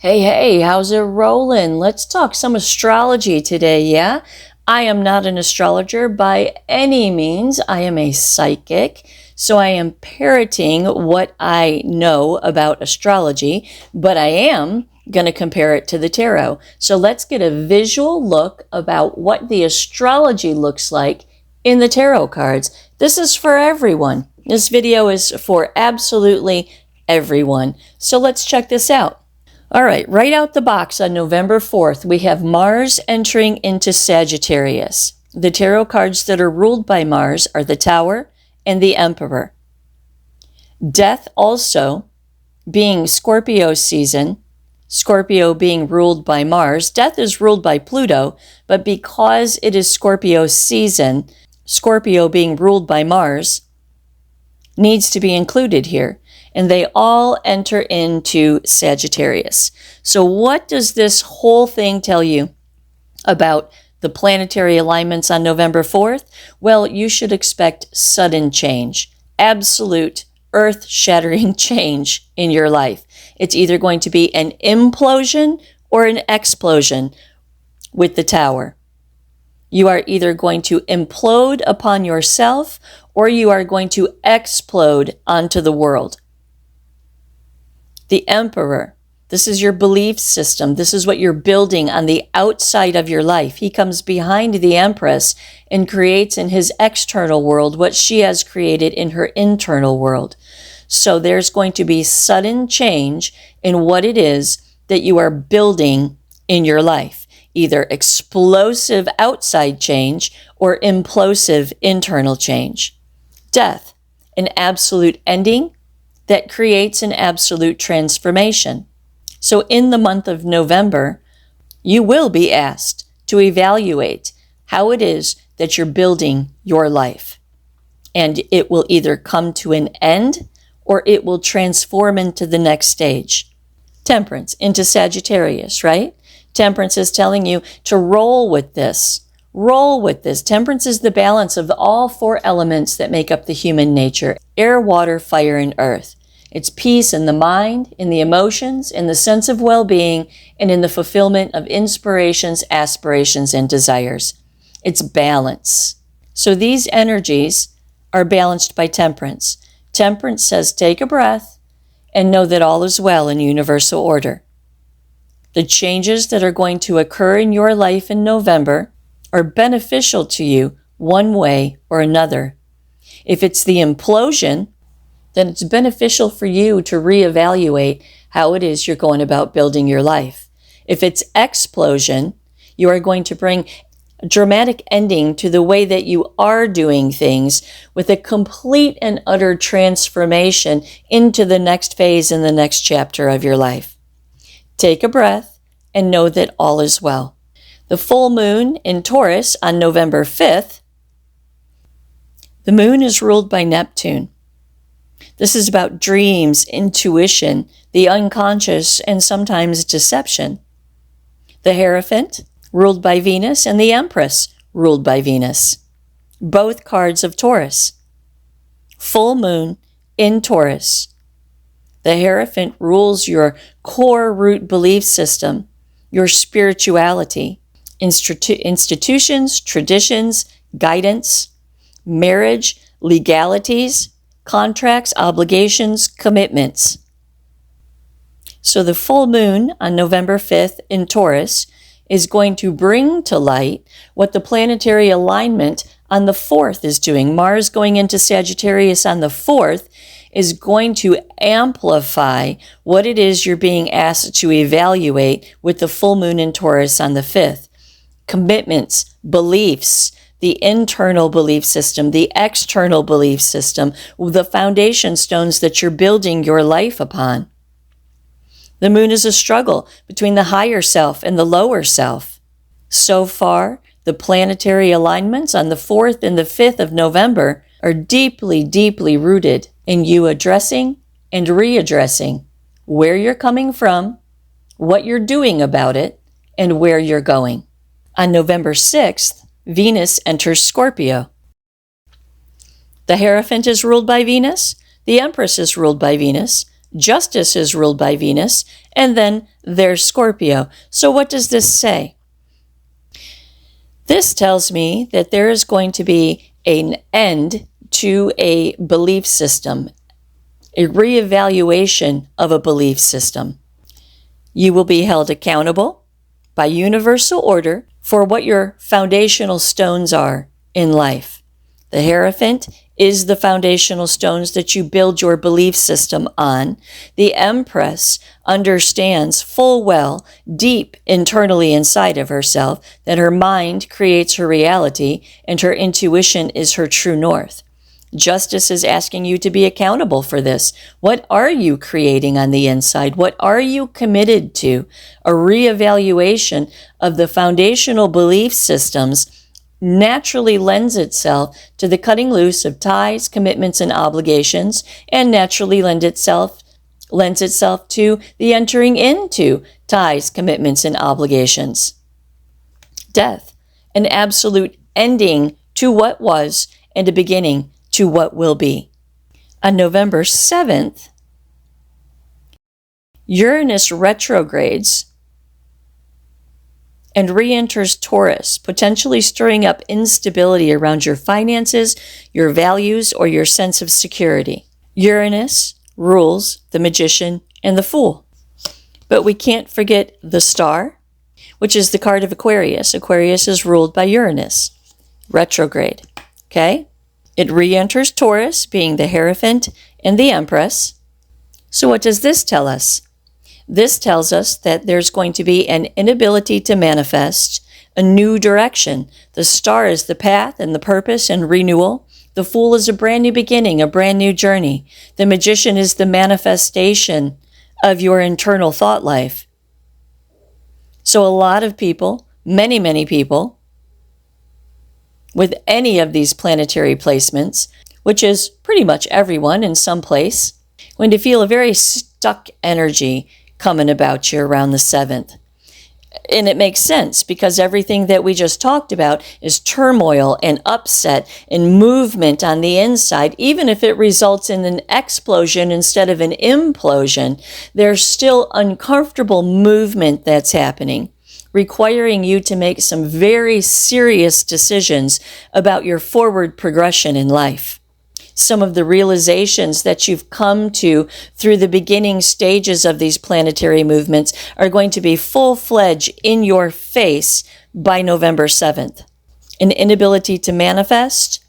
Hey, how's it rolling? Let's talk some astrology today, yeah? I am not an astrologer by any means. I am a psychic, so I am parroting what I know about astrology, but I am going to compare it to the tarot. So let's get a visual look about what the astrology looks like in the tarot cards. This is for everyone. This video is for absolutely everyone. So let's check this out. All right, right out the box on November 4th, we have Mars entering into Sagittarius. The tarot cards that are ruled by Mars are the Tower and the Emperor. Death also being Scorpio season, Scorpio being ruled by Mars. Death is ruled by Pluto, but because it is Scorpio season, Scorpio being ruled by Mars needs to be included here. And they all enter into Sagittarius. So what does this whole thing tell you about the planetary alignments on November 4th? Well, you should expect sudden change, absolute earth-shattering change in your life. It's either going to be an implosion or an explosion with the Tower. You are either going to implode upon yourself or you are going to explode onto the world. The Emperor, this is your belief system. This is what you're building on the outside of your life. He comes behind the Empress and creates in his external world what she has created in her internal world. So there's going to be sudden change in what it is that you are building in your life. Either explosive outside change or implosive internal change. Death, an absolute ending that creates an absolute transformation. So in the month of November, you will be asked to evaluate how it is that you're building your life. And it will either come to an end or it will transform into the next stage. Temperance into Sagittarius, right? Temperance is telling you to roll with this. Roll with this. Temperance is the balance of all four elements that make up the human nature: air, water, fire, and earth. It's peace in the mind, in the emotions, in the sense of well-being, and in the fulfillment of inspirations, aspirations, and desires. It's balance. So these energies are balanced by temperance. Temperance says take a breath and know that all is well in universal order. The changes that are going to occur in your life in November are beneficial to you one way or another. If it's the implosion, then it's beneficial for you to reevaluate how it is you're going about building your life. If it's explosion, you are going to bring a dramatic ending to the way that you are doing things with a complete and utter transformation into the next phase in the next chapter of your life. Take a breath and know that all is well. The full moon in Taurus on November 5th, the moon is ruled by Neptune. This is about dreams, intuition, the unconscious, and sometimes deception. The Hierophant, ruled by Venus, and the Empress, ruled by Venus. Both cards of Taurus. Full moon in Taurus. The Hierophant rules your core root belief system, your spirituality, institutions, traditions, guidance, marriage, legalities, contracts, obligations, commitments. So the full moon on November 5th in Taurus is going to bring to light what the planetary alignment on the 4th is doing. Mars going into Sagittarius on the 4th is going to amplify what it is you're being asked to evaluate with the full moon in Taurus on the 5th. Commitments, beliefs, the internal belief system, the external belief system, the foundation stones that you're building your life upon. The moon is a struggle between the higher self and the lower self. So far, the planetary alignments on the 4th and the 5th of November are deeply, deeply rooted in you addressing and readdressing where you're coming from, what you're doing about it, and where you're going. On November 6th, Venus enters Scorpio. The Hierophant is ruled by Venus. The Empress is ruled by Venus. Justice is ruled by Venus, and then there's Scorpio. So what does this say? This tells me that there is going to be an end to a belief system, a reevaluation of a belief system. You will be held accountable by universal order for what your foundational stones are in life. The Hierophant is the foundational stones that you build your belief system on. The Empress understands full well, deep internally inside of herself, that her mind creates her reality and her intuition is her true north. Justice is asking you to be accountable for this. What are you creating on the inside? What are you committed to? A reevaluation of the foundational belief systems naturally lends itself to the cutting loose of ties, commitments, and obligations, and naturally lends itself to the entering into ties, commitments, and obligations. Death, an absolute ending to what was and a beginning to what will be. On November 7th, Uranus retrogrades and re-enters Taurus, potentially stirring up instability around your finances, your values, or your sense of security. Uranus rules the Magician and the Fool. But we can't forget the Star, which is the card of Aquarius. Aquarius is ruled by Uranus, retrograde. Okay? It re-enters Taurus, being the Hierophant and the Empress. So what does this tell us? This tells us that there's going to be an inability to manifest a new direction. The Star is the path and the purpose and renewal. The Fool is a brand new beginning, a brand new journey. The Magician is the manifestation of your internal thought life. So a lot of people, many people, with any of these planetary placements, which is pretty much everyone in some place, going to feel a very stuck energy coming about you around the 7th. And it makes sense because everything that we just talked about is turmoil and upset and movement on the inside. Even if it results in an explosion instead of an implosion, there's still uncomfortable movement that's happening, requiring you to make some very serious decisions about your forward progression in life. Some of the realizations that you've come to through the beginning stages of these planetary movements are going to be full-fledged in your face by November 7th. An inability to manifest,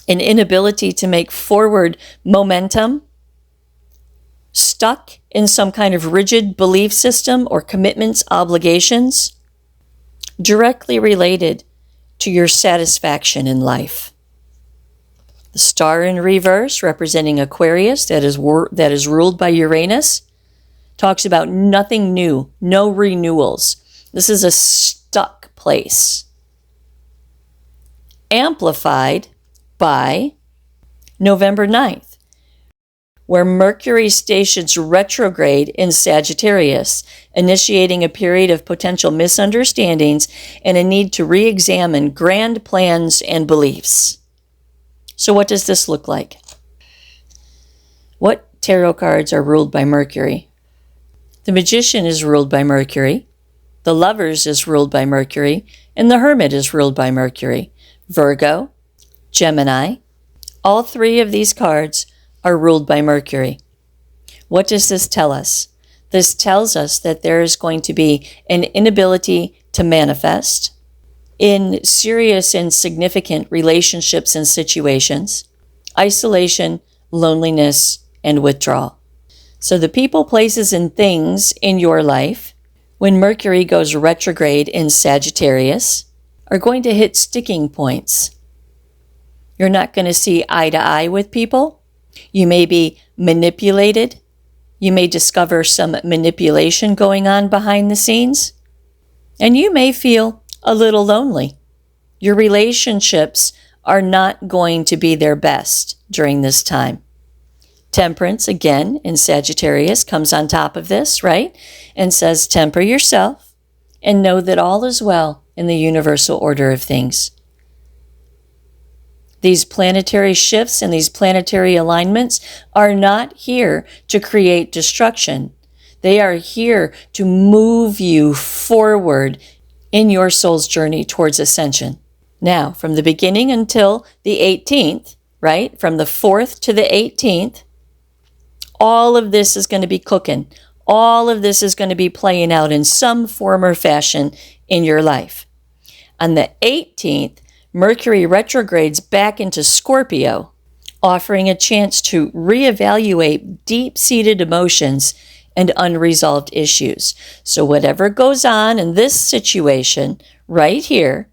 an inability to make forward momentum, stuck in some kind of rigid belief system or commitments, obligations, directly related to your satisfaction in life. The Star in reverse, representing Aquarius, that is ruled by Uranus, talks about nothing new, no renewals. This is a stuck place. Amplified by November 9th, where Mercury stations retrograde in Sagittarius, initiating a period of potential misunderstandings and a need to re-examine grand plans and beliefs. So what does this look like? What tarot cards are ruled by Mercury? The Magician is ruled by Mercury. The Lovers is ruled by Mercury. And the Hermit is ruled by Mercury. Virgo, Gemini. All three of these cards are ruled by Mercury. What does this tell us? This tells us that there is going to be an inability to manifest in serious and significant relationships and situations, isolation, loneliness, and withdrawal. So the people, places, and things in your life, when Mercury goes retrograde in Sagittarius, are going to hit sticking points. You're not going to see eye to eye with people. You may be manipulated. You may discover some manipulation going on behind the scenes. And you may feel a little lonely. Your relationships are not going to be their best during this time. Temperance, again, in Sagittarius, comes on top of this, right? And says, temper yourself and know that all is well in the universal order of things. These planetary shifts and these planetary alignments are not here to create destruction. They are here to move you forward in your soul's journey towards ascension. Now, from the beginning until the 18th, right? From the 4th to the 18th, all of this is going to be cooking. All of this is going to be playing out in some form or fashion in your life. On the 18th, Mercury retrogrades back into Scorpio, offering a chance to reevaluate deep-seated emotions and unresolved issues. So whatever goes on in this situation right here,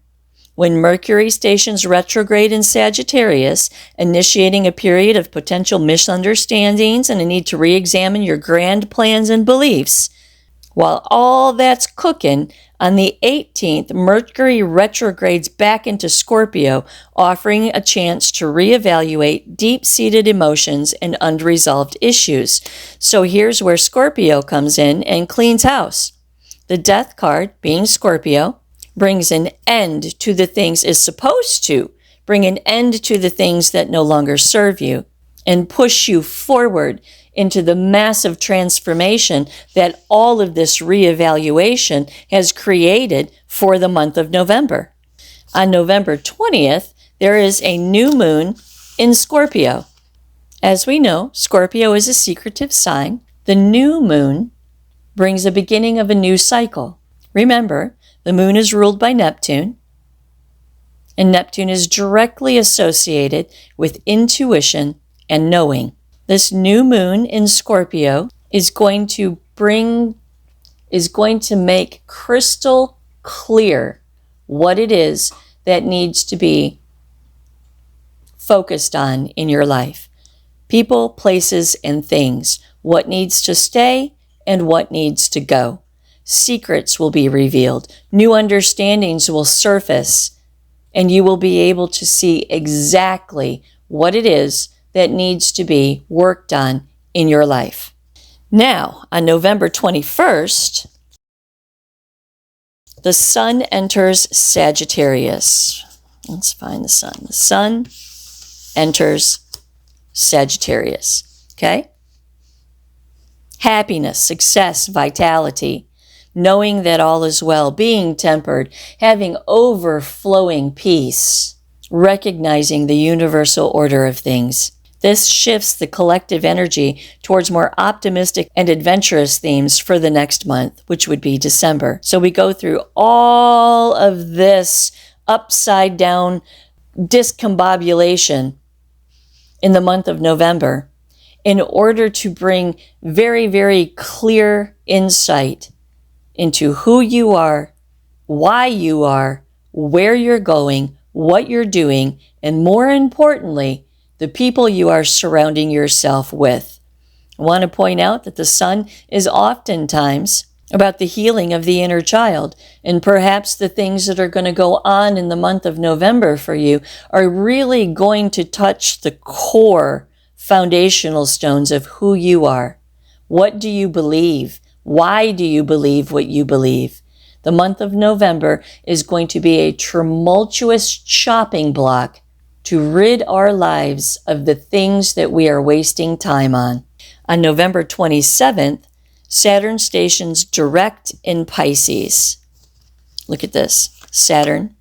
when Mercury stations retrograde in Sagittarius, initiating a period of potential misunderstandings and a need to re-examine your grand plans and beliefs, while all that's cooking, on the 18th, Mercury retrogrades back into Scorpio, offering a chance to reevaluate deep-seated emotions and unresolved issues. So here's where Scorpio comes in and cleans house. The Death card, being Scorpio, brings an end to the things, is supposed to bring an end to the things that no longer serve you and push you forward into the massive transformation that all of this reevaluation has created for the month of November. On November 20th, there is a new moon in Scorpio. As we know, Scorpio is a secretive sign. The new moon brings a beginning of a new cycle. Remember, the moon is ruled by Neptune, and Neptune is directly associated with intuition and knowing. This new moon in Scorpio is going to make crystal clear what it is that needs to be focused on in your life. People, places, and things. What needs to stay and what needs to go. Secrets will be revealed. New understandings will surface, and you will be able to see exactly what it is that needs to be worked on in your life. Now, on November 21st, the sun enters Sagittarius. Let's find the sun. The sun enters Sagittarius. Okay? Happiness, success, vitality, knowing that all is well, being tempered, having overflowing peace, recognizing the universal order of things. This shifts the collective energy towards more optimistic and adventurous themes for the next month, which would be December. So we go through all of this upside down discombobulation in the month of November in order to bring very, very clear insight into who you are, why you are, where you're going, what you're doing, and more importantly, the people you are surrounding yourself with. I want to point out that the sun is oftentimes about the healing of the inner child, and perhaps the things that are going to go on in the month of November for you are really going to touch the core foundational stones of who you are. What do you believe? Why do you believe what you believe? The month of November is going to be a tumultuous chopping block to rid our lives of the things that we are wasting time on. On November 27th, Saturn stations direct in Pisces. Look at this. Saturn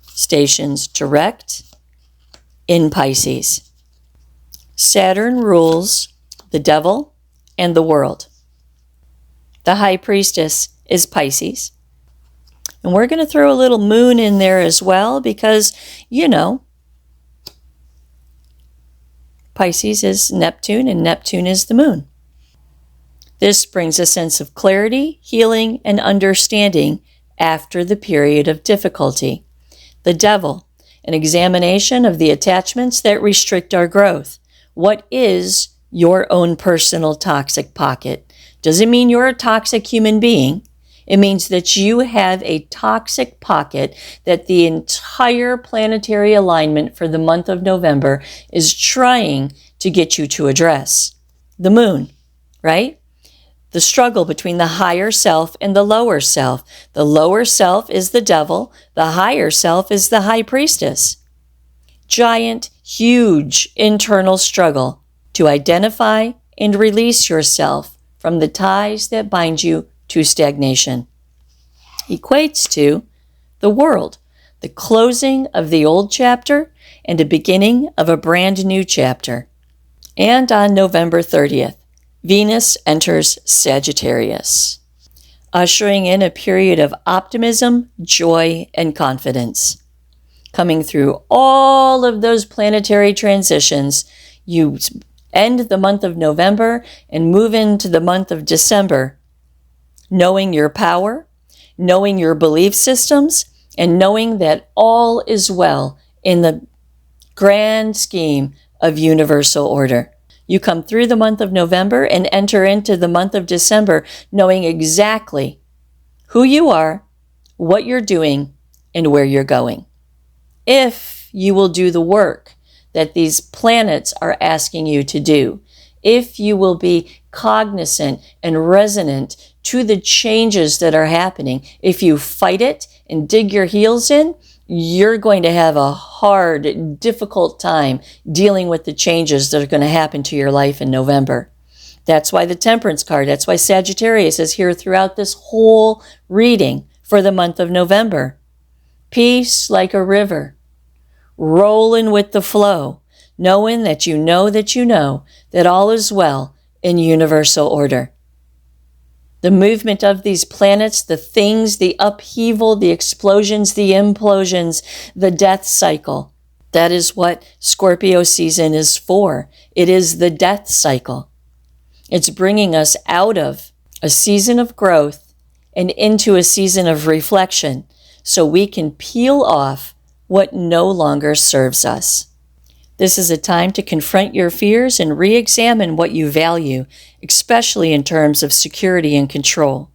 stations direct in Pisces. Saturn rules the devil and the world. The high priestess is Pisces. And we're going to throw a little moon in there as well because, Pisces is Neptune and Neptune is the moon. This brings a sense of clarity, healing, and understanding after the period of difficulty. The devil, an examination of the attachments that restrict our growth. What is your own personal toxic pocket? Doesn't mean you're a toxic human being. It means that you have a toxic pocket that the entire planetary alignment for the month of November is trying to get you to address. The moon, right? The struggle between the higher self and the lower self. The lower self is the devil. The higher self is the high priestess. Giant, huge internal struggle to identify and release yourself from the ties that bind you to stagnation. Equates to the world, the closing of the old chapter and a beginning of a brand new chapter. And on November 30th, Venus enters Sagittarius, ushering in a period of optimism, joy, and confidence. Coming through all of those planetary transitions, you end the month of November and move into the month of December, knowing your power, knowing your belief systems, and knowing that all is well in the grand scheme of universal order. You come through the month of November and enter into the month of December knowing exactly who you are, what you're doing, and where you're going. If you will do the work that these planets are asking you to do, if you will be cognizant and resonant to the changes that are happening, if you fight it and dig your heels in, you're going to have a hard, difficult time dealing with the changes that are going to happen to your life in November. That's why the Temperance card, that's why Sagittarius is here throughout this whole reading for the month of November. Peace like a river, rolling with the flow, knowing that you know that all is well in universal order. The movement of these planets, the things, the upheaval, the explosions, the implosions, the death cycle. That is what Scorpio season is for. It is the death cycle. It's bringing us out of a season of growth and into a season of reflection so we can peel off what no longer serves us. This is a time to confront your fears and re-examine what you value, especially in terms of security and control.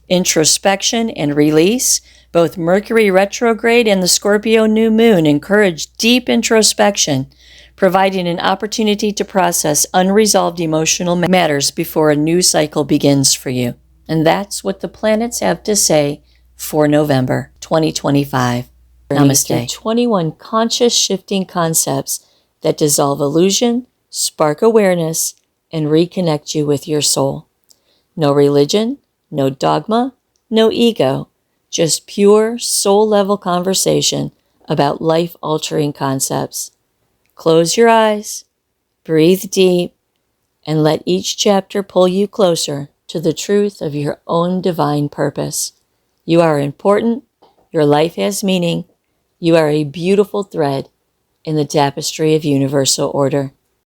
Introspection and release, both Mercury retrograde and the Scorpio new moon encourage deep introspection, providing an opportunity to process unresolved emotional matters before a new cycle begins for you. And that's what the planets have to say for November 2025. Namaste. 21 conscious shifting concepts that dissolve illusion, spark awareness, and reconnect you with your soul. No religion, no dogma, no ego, just pure soul-level conversation about life-altering concepts. Close your eyes, breathe deep, and let each chapter pull you closer to the truth of your own divine purpose. You are important, your life has meaning, you are a beautiful thread in the tapestry of universal order.